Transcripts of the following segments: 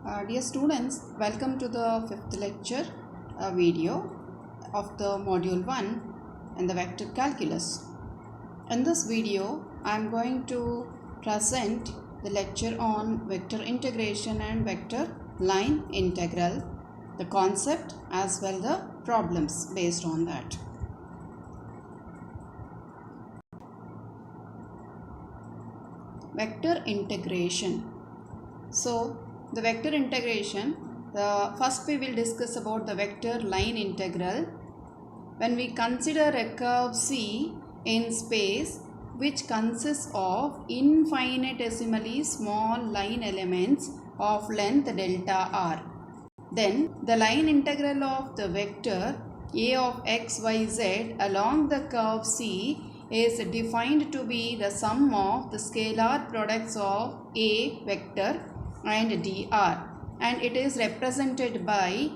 Dear students, welcome to the fifth lecture video of the module 1 and the vector calculus. In this video, I am going to present the lecture on vector integration and vector line integral, the concept as well the problems based on that. Vector integration. So, the vector integration, first we will discuss about the vector line integral. When we consider a curve C in space which consists of infinitesimally small line elements of length delta r, then the line integral of the vector a of x, y, z along the curve C is defined to be the sum of the scalar products of a vector and dr, and it is represented by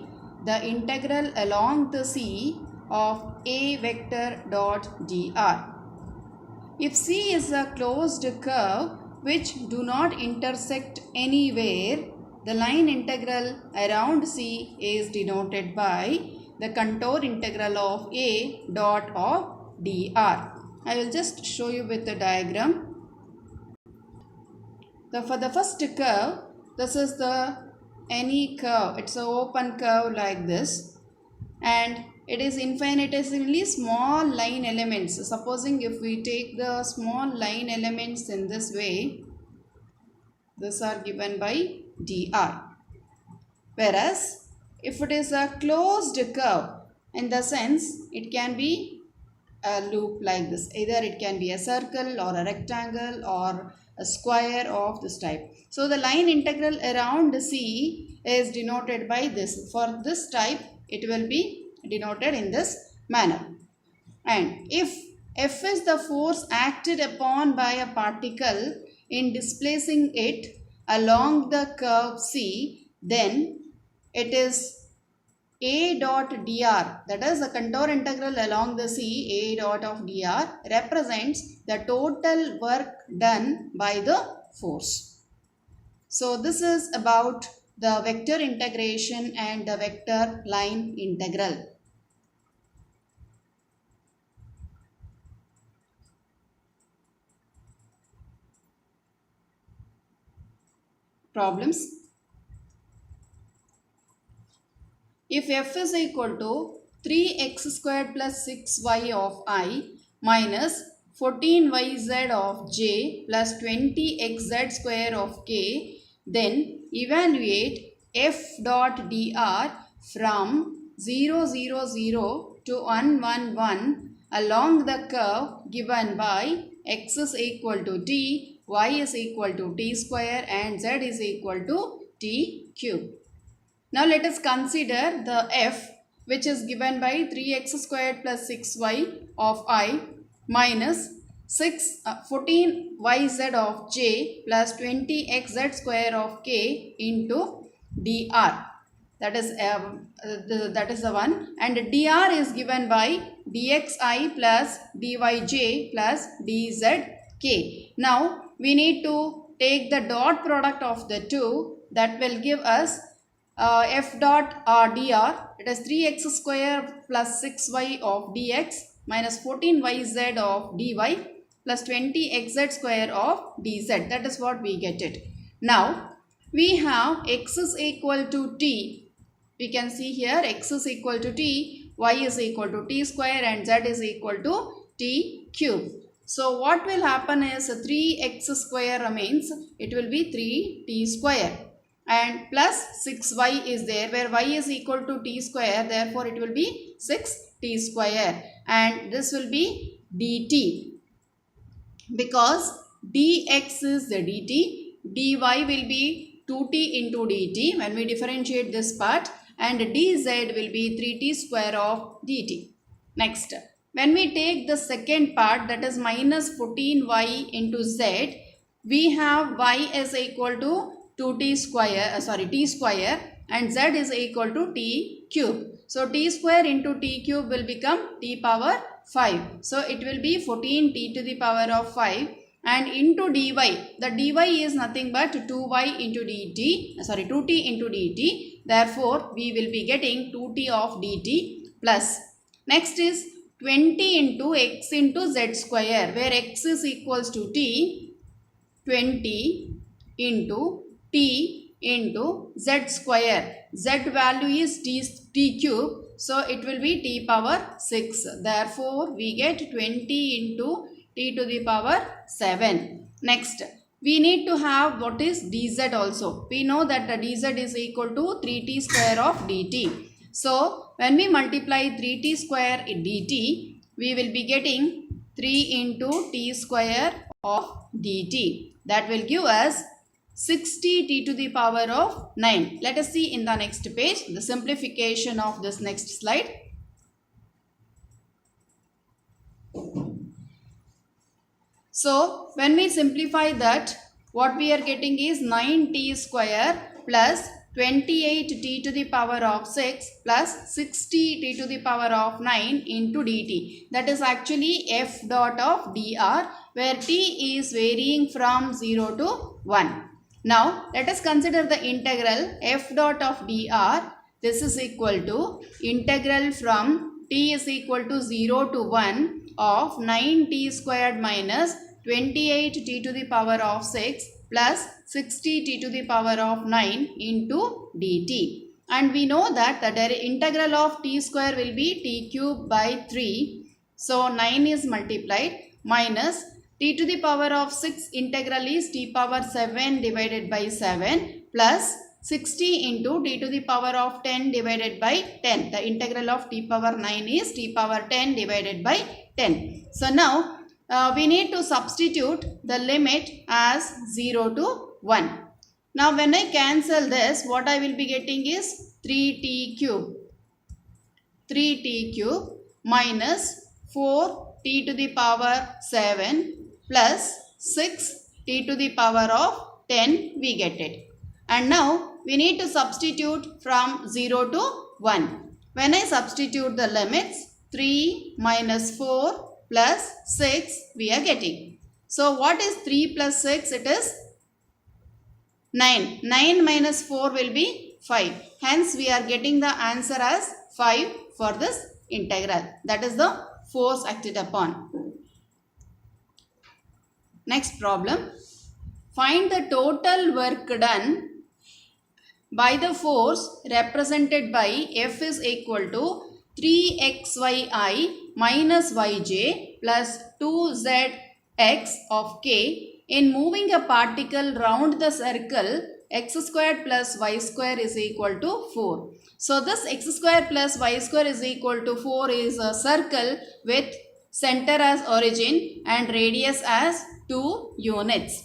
the integral along the C of a vector dot dr. If C is a closed curve which do not intersect anywhere, the line integral around C is denoted by the contour integral of a dot of dr. I will just show you with the diagram. For the first curve, this is the any curve. It's an open curve like this, and it is infinitesimally small line elements. Supposing if we take the small line elements in this way, these are given by dr. Whereas if it is a closed curve, in the sense it can be a loop like this. Either it can be a circle or a rectangle or a square of this type. So the line integral around C is denoted by this. For this type, it will be denoted in this manner. And if F is the force acted upon by a particle in displacing it along the curve C, then it is a dot dr, that is the contour integral along the C, a dot of dr represents the total work done by the force. So this is about the vector integration and the vector line integral. Problems. If f is equal to 3x squared plus 6y of I minus 14yz of j plus 20xz square of k, then evaluate f dot dr from 0, 0, 0 to 1, 1, 1 along the curve given by x is equal to t, y is equal to t square and z is equal to t cube. Now let us consider the f which is given by 3x squared plus 6y of I minus 14yz of j plus 20xz square of k into dr. That is the one, and dr is given by dxi plus dyj plus dzk. Now we need to take the dot product of the two. That will give us f dot dr, it is 3x square plus 6y of dx minus 14yz of dy plus 20xz square of dz. That is what we get it. Now we have x is equal to t. We can see here x is equal to t, y is equal to t square and z is equal to t cube. So what will happen is 3x square remains, it will be 3t square. And plus 6y is there, where y is equal to t square, therefore it will be 6t square, and this will be dt, because dx is the dt, dy will be 2t into dt when we differentiate this part, and dz will be 3t square of dt. Next, when we take the second part, that is minus 14y into z, we have y is equal to 2t square, t square, and z is equal to t cube. So t square into t cube will become t power 5. So it will be 14t to the power of 5, and into dy. The dy is nothing but 2y into dt, 2t into dt. Therefore, we will be getting 2t of dt plus. Next is 20 into x into z square, where x is equals to t. 20 into t into z square. Z value is t cube. So, it will be t power 6. Therefore, we get 20 into t to the power 7. Next, we need to have what is dz also. We know that the dz is equal to 3t square of dt. So, when we multiply 3t square in dt, we will be getting 3 into t square of dt. That will give us 60t to the power of 9. Let us see in the next page the simplification of this next slide. So, when we simplify that, what we are getting is 9t square plus 28t to the power of 6 plus 60t to the power of 9 into dt. That is actually f dot of dr, where t is varying from 0 to 1. Now, let us consider the integral f dot of dr. This is equal to integral from t is equal to 0 to 1 of 9t squared minus 28t to the power of 6 plus 60t to the power of 9 into dt. And we know that the integral of t square will be t cube by 3. So, 9 is multiplied minus t to the power of 6 integral is t power 7 divided by 7 plus 60 into t to the power of 10 divided by 10. The integral of t power 9 is t power 10 divided by 10. So, now we need to substitute the limit as 0 to 1. Now, when I cancel this, what I will be getting is 3t cube. 3t cube minus 4t to the power 7 plus 6t to the power of 10, we get it. And now, we need to substitute from 0 to 1. When I substitute the limits, 3 minus 4 plus 6 we are getting. So, what is 3 plus 6? It is 9. 9 minus 4 will be 5. Hence, we are getting the answer as 5 for this integral. That is the force acted upon. Next problem. Find the total work done by the force represented by F is equal to 3xyi minus yj plus 2zx of k in moving a particle round the circle x squared plus y square is equal to 4. So, this x square plus y square is equal to 4 is a circle with center as origin and radius as 2 units.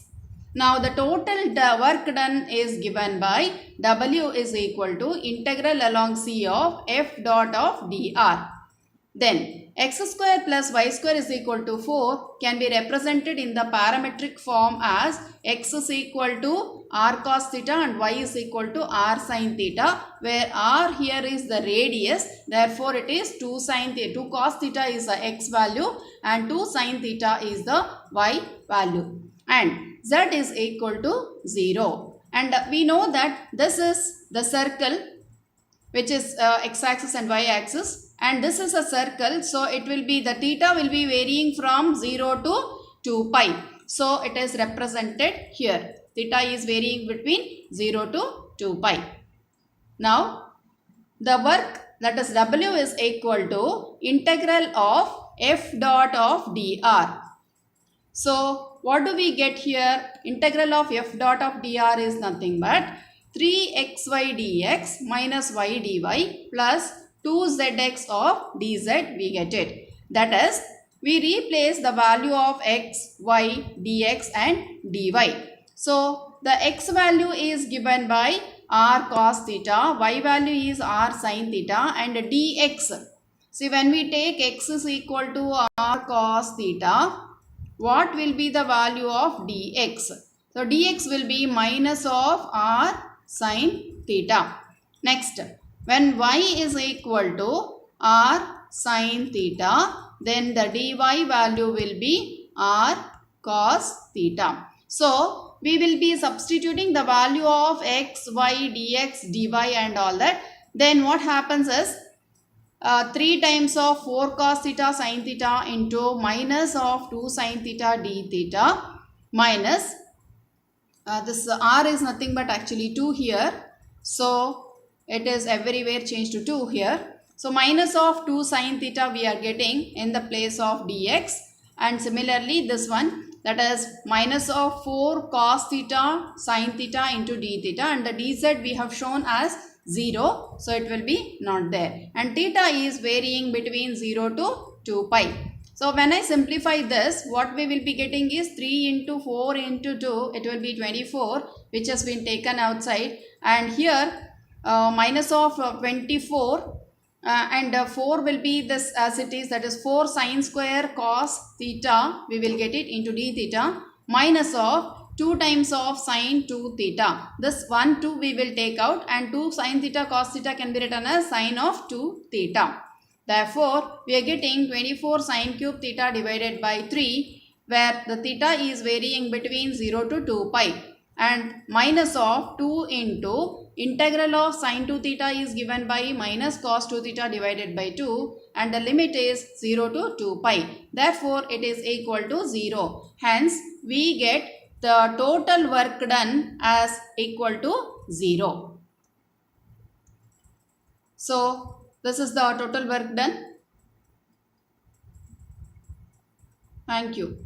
Now, the total work done is given by W is equal to integral along C of f dot of dr. Then, x square plus y square is equal to 4 can be represented in the parametric form as x is equal to r cos theta and y is equal to r sin theta, where r here is the radius. Therefore, it is 2 cos theta is the x value and 2 sin theta is the y value. And z is equal to 0. And we know that this is the circle which is x-axis and y-axis, and this is a circle. So, it will be the theta will be varying from 0 to 2 pi. So, it is represented here. Theta is varying between 0 to 2 pi. Now, the work, that is W is equal to integral of f dot of dr. So, what do we get here? Integral of f dot of dr is nothing but 3xy dx minus y dy plus 2zx of dz, we get it. That is, we replace the value of x, y, dx and dy. So, the x value is given by r cos theta, y value is r sin theta and dx. See, when we take x is equal to r cos theta, what will be the value of dx? So, dx will be minus of r sin theta. Next, when y is equal to r sin theta, then the dy value will be r cos theta. So we will be substituting the value of x, y, dx, dy and all that. Then what happens is 3 times of 4 cos theta sin theta into minus of 2 sin theta d theta minus this r is nothing but actually 2 here. So it is everywhere changed to 2 here. So minus of 2 sin theta we are getting in the place of dx, and similarly this one, that is minus of 4 cos theta sin theta into d theta, and the dz we have shown as 0, so it will be not there, and theta is varying between 0 to 2 pi. So when I simplify this, what we will be getting is 3 into 4 into 2, it will be 24, which has been taken outside, and here minus of 24 and 4 will be this as it is, that is 4 sin square cos theta, we will get it into d theta, minus of 2 times of sin 2 theta. This 1 2 we will take out, and 2 sin theta cos theta can be written as sin of 2 theta. Therefore, we are getting 24 sin cube theta divided by 3, where the theta is varying between 0 to 2 pi, and minus of 2 into integral of sin 2 theta is given by minus cos 2 theta divided by 2, and the limit is 0 to 2 pi. Therefore, it is equal to 0. Hence, we get the total work done as equal to 0. So, this is the total work done. Thank you.